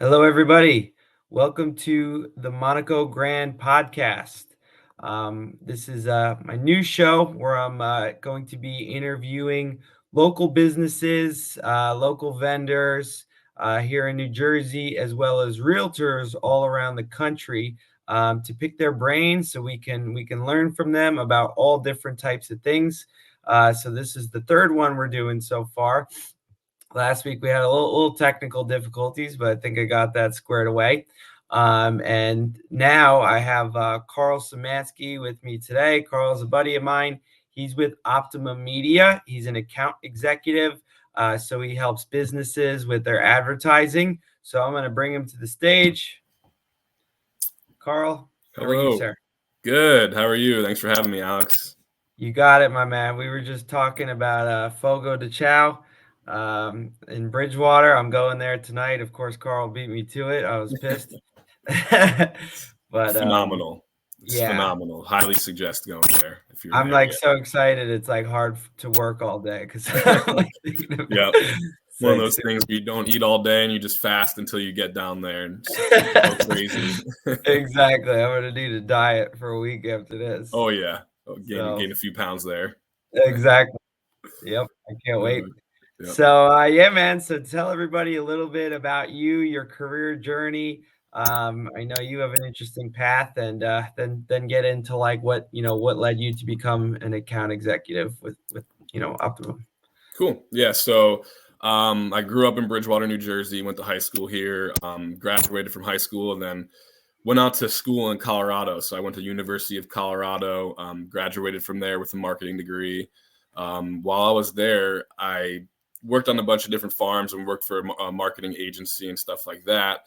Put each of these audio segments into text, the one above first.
Hello, everybody. Welcome to the Monaco Grand Podcast. This is my new show where I'm going to be interviewing local businesses, local vendors here in New Jersey, as well as realtors all around the country to pick their brains so we can learn from them about all different types of things. So this is the third one we're doing so far. Last week we had a little technical difficulties, but I think I got that squared away. And now I have Karl Szymanski with me today. Karl's a buddy of mine. He's with Optimum Media. He's an account executive, so he helps businesses with their advertising. So I'm going to bring him to the stage. Karl, how are you, Hello. sir? Good. How are you? Thanks for having me, Alex. You got it, my man. We were just talking about Fogo de Chao in Bridgewater. I'm going there tonight. Of course, Karl beat me to it. I was pissed. But Phenomenal. It's yeah, phenomenal. Highly suggest going there if you're I'm there like so excited. It's like hard to work all day because I'm yet. like thinking about Yep. it's One of like those things where you don't eat all day and you just fast until you get down there and just go crazy. exactly. I'm gonna need a diet for a week after this. Oh yeah. Oh, So gain a few pounds there. exactly. Yep. I can't wait. Uh, yep. So, yeah, man. So tell everybody a little bit about you, your career journey. I know you have an interesting path, and then get into like what led you to become an account executive with Optimum. Cool. Yeah. So I grew up in Bridgewater, New Jersey, went to high school here, graduated from high school, and then went out to school in Colorado. So I went to University of Colorado, graduated from there with a marketing degree. While I was there, I worked on a bunch of different farms and worked for a marketing agency and stuff like that.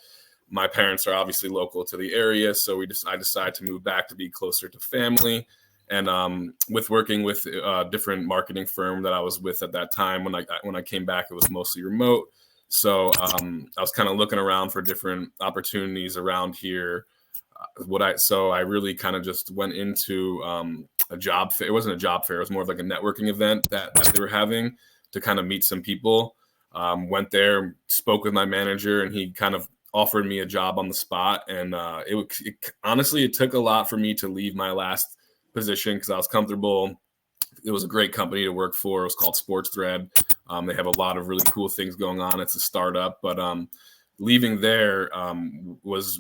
My parents are obviously local to the area, so I decided to move back to be closer to family. And with working with a different marketing firm that I was with at that time, when I came back, it was mostly remote. So I was kind of looking around for different opportunities around here. I really kind of just went into a job fair. It wasn't a job fair; it was more of like a networking event that they were having to kind of meet some people. Went there, spoke with my manager, and he kind of offered me a job on the spot. And honestly, it took a lot for me to leave my last position because I was comfortable. It was a great company to work for. It was called Sports Thread. They have a lot of really cool things going on. It's a startup, but leaving there was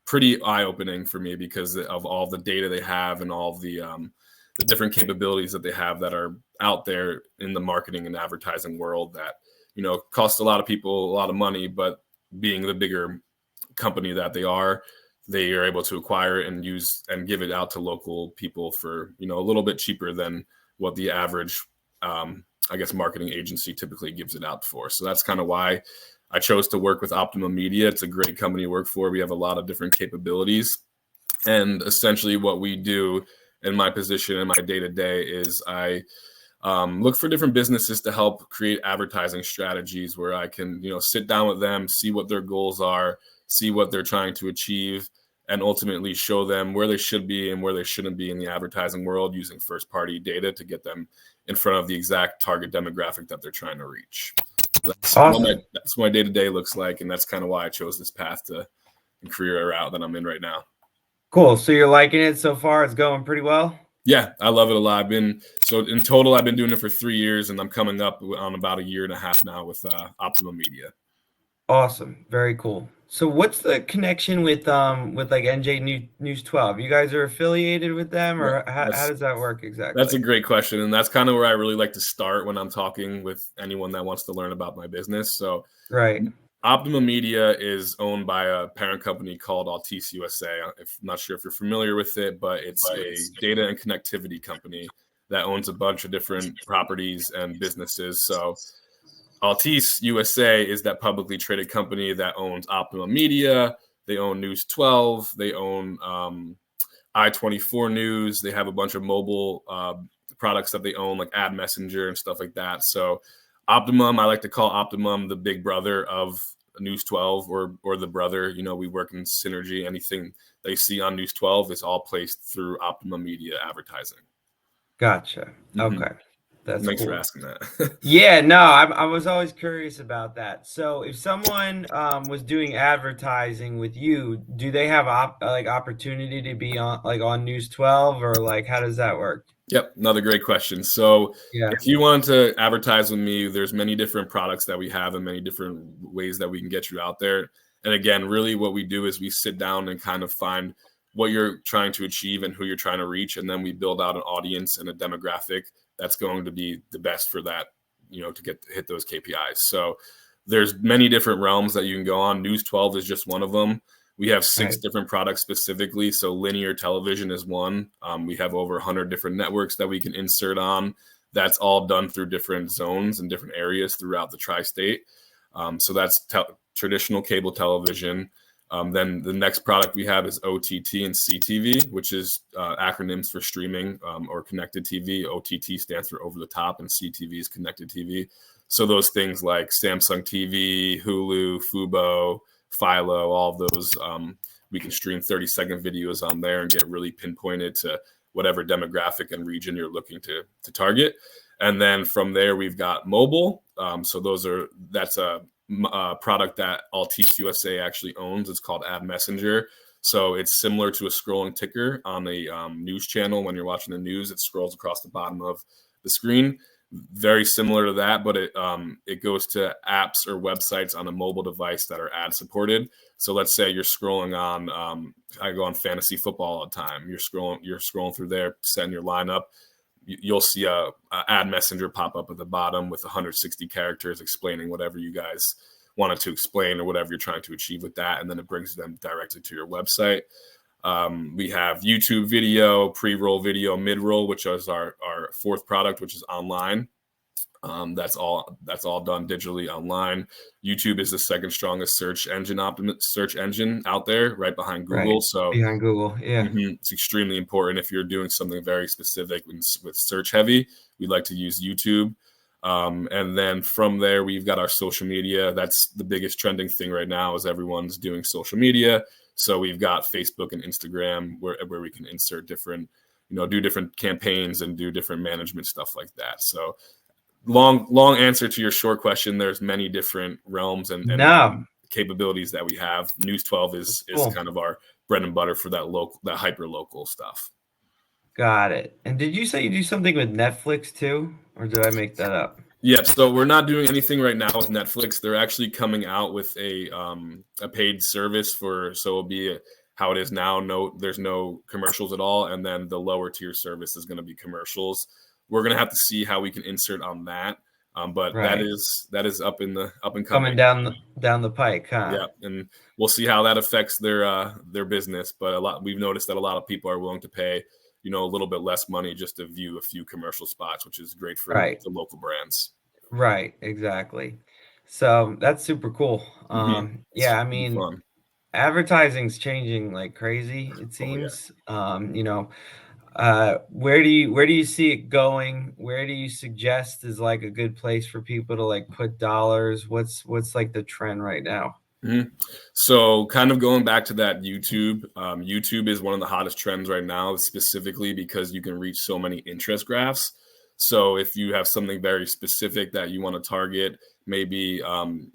pretty eye-opening for me because of all the data they have and all the different capabilities that they have that are out there in the marketing and advertising world that cost a lot of people a lot of money, but being the bigger company that they are able to acquire it and use and give it out to local people for a little bit cheaper than what the average I guess marketing agency typically gives it out for. So that's kind of why I chose to work with Optimum Media. It's a great company to work for. We have a lot of different capabilities. And essentially what we do in my position in my day-to-day is I look for different businesses to help create advertising strategies where I can, sit down with them, see what their goals are, see what they're trying to achieve, and ultimately show them where they should be and where they shouldn't be in the advertising world using first-party data to get them in front of the exact target demographic that they're trying to reach. That's Awesome. what my day-to-day looks like, and that's kind of why I chose this path and career route that I'm in right now. Cool. So you're liking it so far? It's going pretty well. Yeah, I love it a lot. So in total, I've been doing it for 3 years, and I'm coming up on about a year and a half now with Optimum Media. Awesome. Very cool. So what's the connection with like News 12? You guys are affiliated with them, Yeah, or how does that work that's a exactly? great question, and that's kind of where I really like to start when I'm talking with anyone that wants to learn about my business. So Right. Optimum Media is owned by a parent company called Altice USA. I'm not sure if you're familiar with it, but it's a data and connectivity company that owns a bunch of different properties and businesses. So Altice USA is that publicly traded company that owns Optimum Media. They own News 12. They own I-24 News. They have a bunch of mobile products that they own, like Ad Messenger and stuff like that. So Optimum, I like to call Optimum the big brother of News 12 or the brother. We work in synergy. Anything they see on News 12 is all placed through Optimum Media advertising. Gotcha. Mm-hmm. Okay. That's Thanks for cool. asking that. Yeah, no, I was always curious about that. So if someone was doing advertising with you, do they have like opportunity to be on like on News 12 or like how does that work? Yep, another great question. So Yeah, if you want to advertise with me, there's many different products that we have and many different ways that we can get you out there. And again, really what we do is we sit down and kind of find what you're trying to achieve and who you're trying to reach, and then we build out an audience and a demographic that's going to be the best for that, to hit those KPIs. So there's many different realms that you can go on. News 12 is just one of them. We have 6 right, different products specifically. So linear television is one. We have over 100 different networks that we can insert on. That's all done through different zones and different areas throughout the tri-state. So that's traditional cable television. Then the next product we have is OTT and CTV, which is acronyms for streaming or connected TV. OTT stands for over the top, and CTV is connected TV. So those things like Samsung TV, Hulu, Fubo, Philo, all of those, we can stream 30-second videos on there and get really pinpointed to whatever demographic and region you're looking to target. And then from there, we've got mobile. So that's a product that Altice USA actually owns. It's called Ad Messenger. So it's similar to a scrolling ticker on a news channel. When you're watching the news, it scrolls across the bottom of the screen. Very similar to that, but it goes to apps or websites on a mobile device that are ad supported. So let's say you're scrolling on, I go on fantasy football all the time. You're scrolling through there, setting your lineup. You'll see a ad messenger pop up at the bottom with 160 characters explaining whatever you guys wanted to explain or whatever you're trying to achieve with that, and then it brings them directly to your website. We have YouTube video, pre-roll video, mid-roll, which is our 4th product, which is online. That's all done digitally online. YouTube is the 2nd strongest search engine out there, right behind Google. right. So Behind Google. Yeah, it's extremely important if you're doing something very specific with search heavy. We like to use YouTube. And then from there, we've got our social media. That's the biggest trending thing right now is everyone's doing social media. So we've got Facebook and Instagram where we can insert different, do different campaigns and do different management stuff like that. So long answer to your short question. There's many different realms and no, capabilities that we have. News 12 is cool. kind of our bread and butter for that hyper local stuff. Got it. And did you say you do something with Netflix too, or did I make that up? Yeah, so we're not doing anything right now with Netflix. They're actually coming out with a paid service so it'll be how it is now. There's no commercials at all, and then the lower tier service is going to be commercials. We're going to have to see how we can insert on that, but that Right. is up and Coming coming. down the pike, huh? Yeah, and we'll see how that affects their business. But we've noticed that a lot of people are willing to pay, a little bit less money just to view a few commercial spots, which is great for Right. the local brands. Right, exactly. So that's super cool. It's Yeah, I be mean, fun. advertising's changing like crazy, it Oh yeah. seems. Where do you see it going? Where do you suggest is like a good place for people to like put dollars? What's like the trend right now? Mhm. So, kind of going back to that YouTube, YouTube is one of the hottest trends right now, specifically because you can reach so many interest graphs. So, if you have something very specific that you want to target, maybe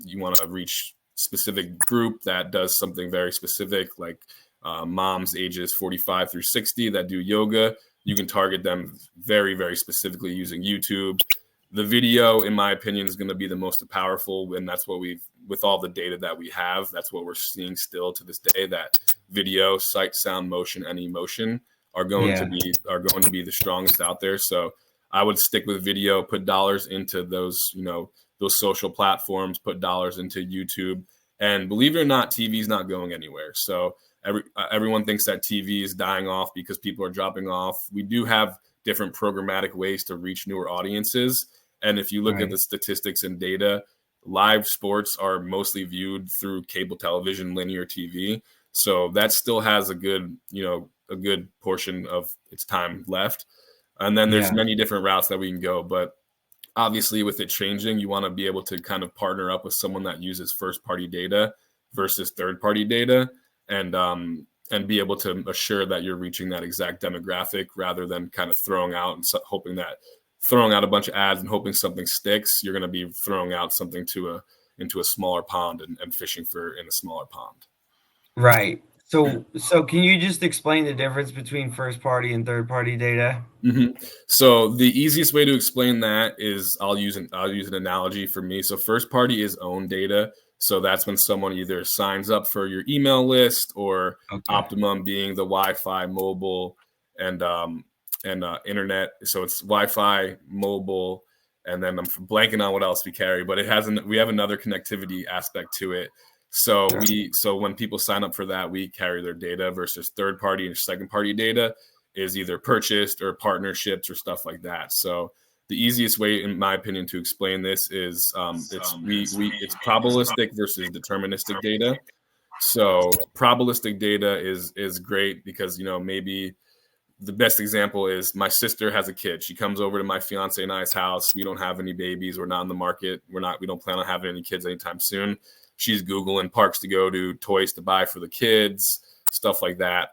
you want to reach specific group that does something very specific, like moms ages 45 through 60 that do yoga. You can target them very, very specifically using YouTube. The video, in my opinion, is going to be the most powerful, and that's what with all the data that we have, that's what we're seeing still to this day, that video, sight, sound, motion, and emotion are going to Yeah, be the strongest out there. So I would stick with video, put dollars into those, those social platforms, put dollars into YouTube. And believe it or not, TV is not going anywhere. So everyone thinks that TV is dying off because people are dropping off. We do have different programmatic ways to reach newer audiences. And if you look at right. the statistics and data, live sports are mostly viewed through cable television, linear TV. So that still has a good portion of its time left. And then there's Yeah, many different routes that we can go. But obviously with it changing, you want to be able to kind of partner up with someone that uses first party data versus third party data, and be able to assure that you're reaching that exact demographic rather than kind of throwing out and hoping that throwing out a bunch of ads and hoping something sticks. You're going to be throwing out something into a smaller pond and fishing for in a smaller pond. Right. So can you just explain the difference between first party and third party data? So the easiest way to explain that is I'll use an analogy for me. So first party is own data. So that's when someone either signs up for your email list, or Okay. Optimum being the Wi-Fi, mobile, and internet. So it's Wi-Fi, mobile, and then I'm blanking on what else we carry, but we have another connectivity aspect to it. So Sure. so when people sign up for that, we carry their data, versus third party and second party data is either purchased or partnerships or stuff like that. So the easiest way, in my opinion, to explain this is it's probabilistic versus deterministic data. So probabilistic data is great because, maybe the best example is my sister has a kid. She comes over to my fiance and I's house. We don't have any babies. We're not in the market. We don't plan on having any kids anytime soon. She's Googling parks to go to, toys to buy for the kids, stuff like that.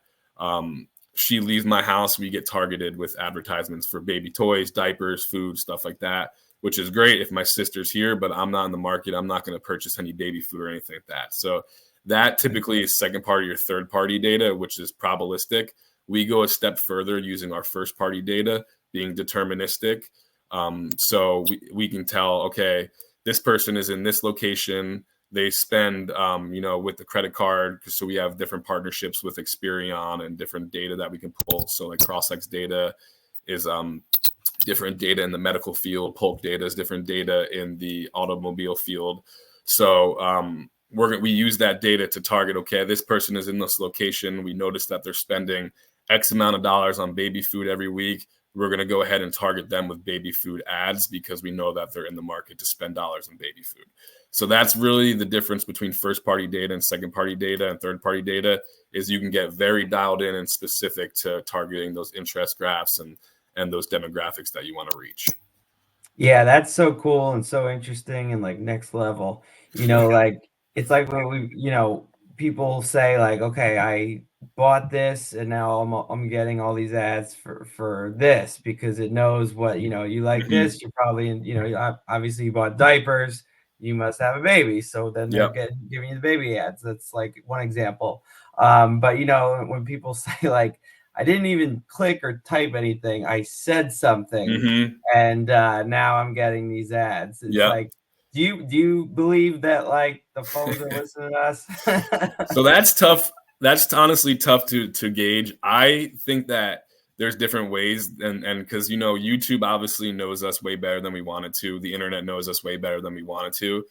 She leaves my house. We get targeted with advertisements for baby toys, diapers, food, stuff like that, which is great if my sister's here, but I'm not in the market. I'm not going to purchase any baby food or anything like that. So that typically is second party or third party data, which is probabilistic. We go a step further using our first party data being deterministic. So we can tell, okay, this person is in this location. They spend, with the credit card. So we have different partnerships with Experian and different data that we can pull. So like CrossX data is different data in the medical field. Polk data is different data in the automobile field. So we use that data to target, okay, this person is in this location. We notice that they're spending X amount of dollars on baby food every week. We're going to go ahead and target them with baby food ads because we know that they're in the market to spend dollars on baby food. So that's really the difference between first party data and second party data and third party data, is you can get very dialed in and specific to targeting those interest graphs and those demographics that you want to reach. Yeah, that's so cool and so interesting and like next level. Like it's like when people say like, okay, I bought this and now I'm getting all these ads for this because it knows what, you like Mhm. this, you're probably in, obviously you bought diapers, you must have a baby. So then they're Yep. giving you the baby ads. That's like one example. But when people say like, I didn't even click or type anything, I said something Hmm. and now I'm getting these ads. It's Yep. like, do you believe that like the phones are listening to us? So that's tough. That's honestly tough to gauge. I think that there's different ways, and because YouTube obviously knows us way better than we wanted to. The internet knows us way better than we wanted to.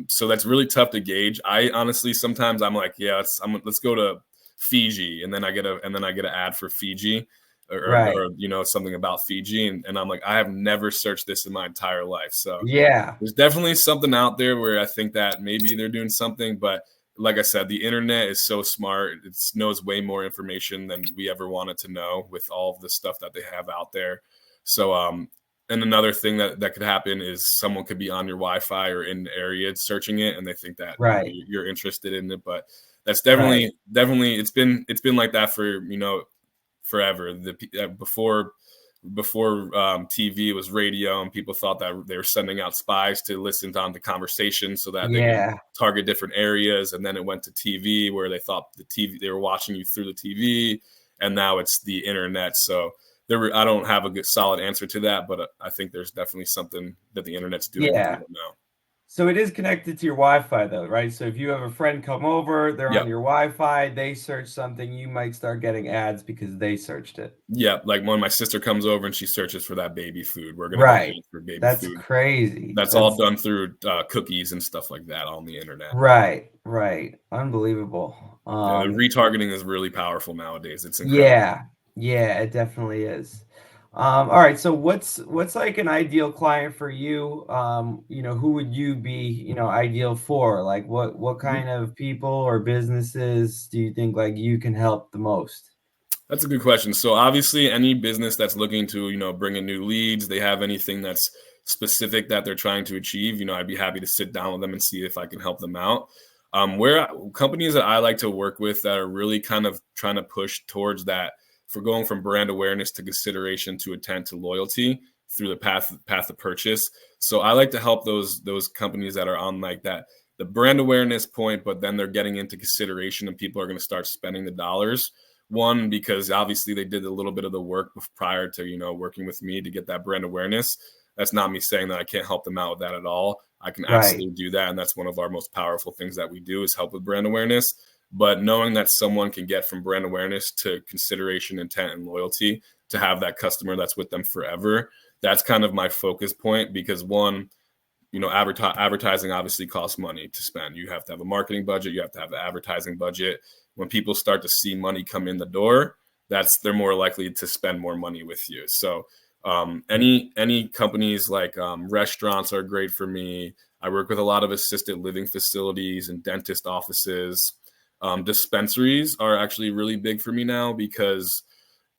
So that's really tough to gauge. I honestly sometimes I'm like, yeah, let's go to Fiji, and then I get an ad for Fiji, Right. or something about Fiji, and I'm like, I have never searched this in my entire life. So Yeah. there's definitely something out there where I think that maybe they're doing something, but like I said, the internet is so smart. It knows way more information than we ever wanted to know with all of the stuff that they have out there. So, and another thing that could happen is someone could be on your Wi-Fi or in the area searching it, and they think that Right. you're interested in it. But that's Right. definitely it's been like that for forever. Before TV was radio, and people thought that they were sending out spies to listen to the conversation so that they can Yeah. target different areas. And then it went to TV, where they thought they were watching you through the TV, and now it's the internet. So I don't have a good solid answer to that, but I think there's definitely something that the internet's doing that we Yeah. don't know. So it is connected to your Wi-Fi though, right? So if you have a friend come over, they're on Yep. your Wi-Fi, they search something, you might start getting ads because they searched it. Yeah, like when my sister comes over and she searches for that baby food, we're gonna get Right. ads for baby That's food. crazy. That's all That's done through cookies and stuff like that on the internet. right. Right. Unbelievable. Yeah, the retargeting is really powerful nowadays. It's incredible. Yeah, yeah, it definitely is. All right, so what's like an ideal client for you? Who would you be, ideal for? Like what Mhm. kind of people or businesses do you think like you can help the most? That's a good question. So obviously, any business that's looking to bring in new leads, they have anything that's specific that they're trying to achieve. I'd be happy to sit down with them and see if I can help them out. Where companies that I like to work with that are really kind of trying to push towards that, for going from brand awareness to consideration to intent to loyalty. through the path of purchase. So I like to help those companies that are on like that the brand awareness point, but then they're getting into consideration and people are going to start spending the dollars. One, because obviously they did a little bit of the work prior to, working with me to get that brand awareness. That's not me saying that I can't help them out with that at all. I can Right. absolutely do that. And that's one of our most powerful things that we do is help with brand awareness. But knowing that someone can get from brand awareness to consideration, intent, and loyalty to have that customer that's with them forever, that's kind of my focus point because one, advertising obviously costs money to spend. You have to have a marketing budget. You have to have the advertising budget. When people start to see money come in the door, they're more likely to spend more money with you. So any companies like restaurants are great for me. I work with a lot of assisted living facilities and dentist offices. Dispensaries are actually really big for me now because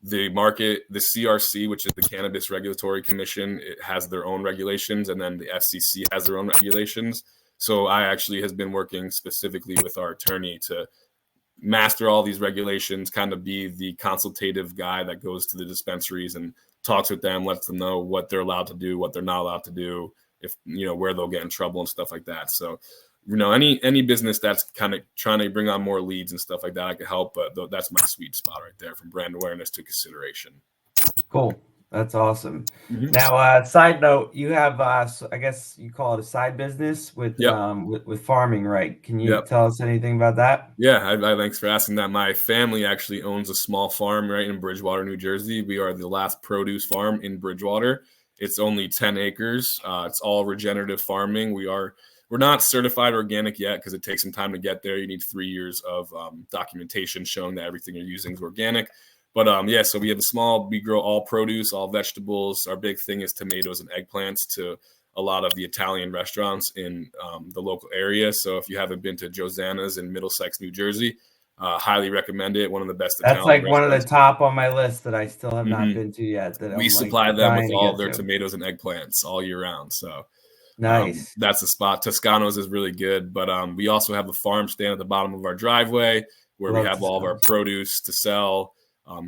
the CRC, which is the Cannabis Regulatory Commission, it has their own regulations, and then the FCC has their own regulations. So I actually has been working specifically with our attorney to master all these regulations, kind of be the consultative guy that goes to the dispensaries and talks with them, lets them know what they're allowed to do, what they're not allowed to do, if where they'll get in trouble and stuff like that. So any business that's kind of trying to bring on more leads and stuff like that, I could help, but that's my sweet spot right there, from brand awareness to consideration. Cool. That's awesome. Mm-hmm. Now, side note, you have, I guess you call it a side business with Yep. with farming, right? Can you Yep. tell us anything about that? Yeah, thanks for asking that. My family actually owns a small farm right in Bridgewater, New Jersey. We are the last produce farm in Bridgewater. It's only 10 acres. It's all regenerative farming. We're not certified organic yet because it takes some time to get there. You need 3 years of documentation showing that everything you're using is organic. But so we grow all produce, all vegetables. Our big thing is tomatoes and eggplants to a lot of the Italian restaurants in the local area. So if you haven't been to Josanna's in Middlesex, New Jersey, highly recommend it. One of the best That's Italian like one of the restaurants. top on my list that I still have not Mm-hmm. been to yet, that We I'm like supply them with dying to all get their to. tomatoes and eggplants all year round. So Nice. that's the spot. Toscano's is really good, but we also have a farm stand at the bottom of our driveway where we Love have all of our Toscano's. produce to sell.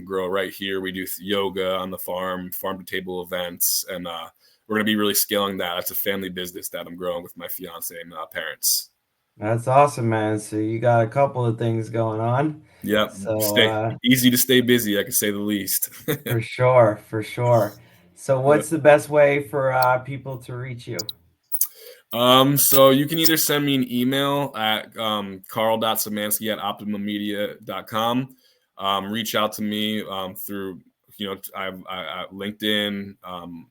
Grow right here. We do yoga on the farm to table events, and we're going to be really scaling that. It's a family business that I'm growing with my fiance and parents. That's awesome, man. So you got a couple of things going on. Yep. So Stay easy to stay busy, I can say the least. for sure, for sure. So Yep. what's the best way for people to reach you? So you can either send me an email at karl.szymanski@optimummedia.com. Reach out to me through I LinkedIn.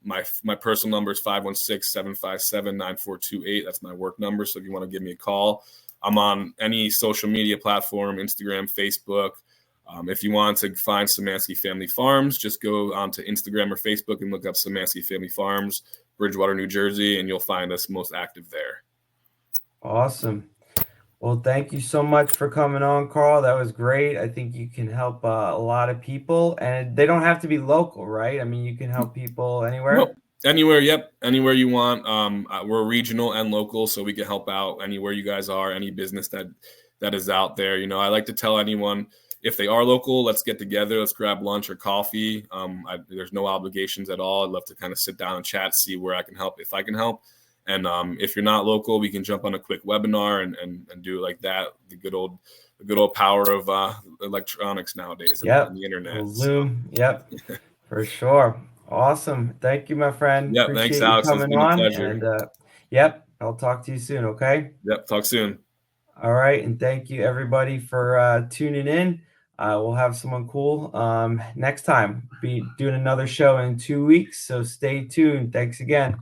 My personal number is 516-757-9428. That's my work number. So if you want to give me a call, I'm on any social media platform, Instagram, Facebook. If you want to find Szymanski Family Farms, just go onto Instagram or Facebook and look up Szymanski Family Farms, Bridgewater, New Jersey, and you'll find us most active there. Awesome. Well, thank you so much for coming on, Karl. That was great. I think you can help a lot of people, and they don't have to be local, right? I mean, you can help people anywhere. Nope. Anywhere, yep. Anywhere you want. We're regional and local, so we can help out anywhere you guys are, any business that is out there. I like to tell anyone, if they are local, let's get together. Let's grab lunch or coffee. There's no obligations at all. I'd love to kind of sit down and chat, see where I can help, if I can help. And if you're not local, we can jump on a quick webinar and do it like that. The good old power of electronics nowadays Yep. and the internet. Zoom. Yep. For sure. Awesome. Thank you, my friend. Yeah, thanks, Appreciate you Alex. It's coming been a on. pleasure. And yep, I'll talk to you soon. Okay. Yep, talk soon. All right. And thank you, everybody, for tuning in. We'll have someone cool next time. Be doing another show in 2 weeks. So stay tuned. Thanks again.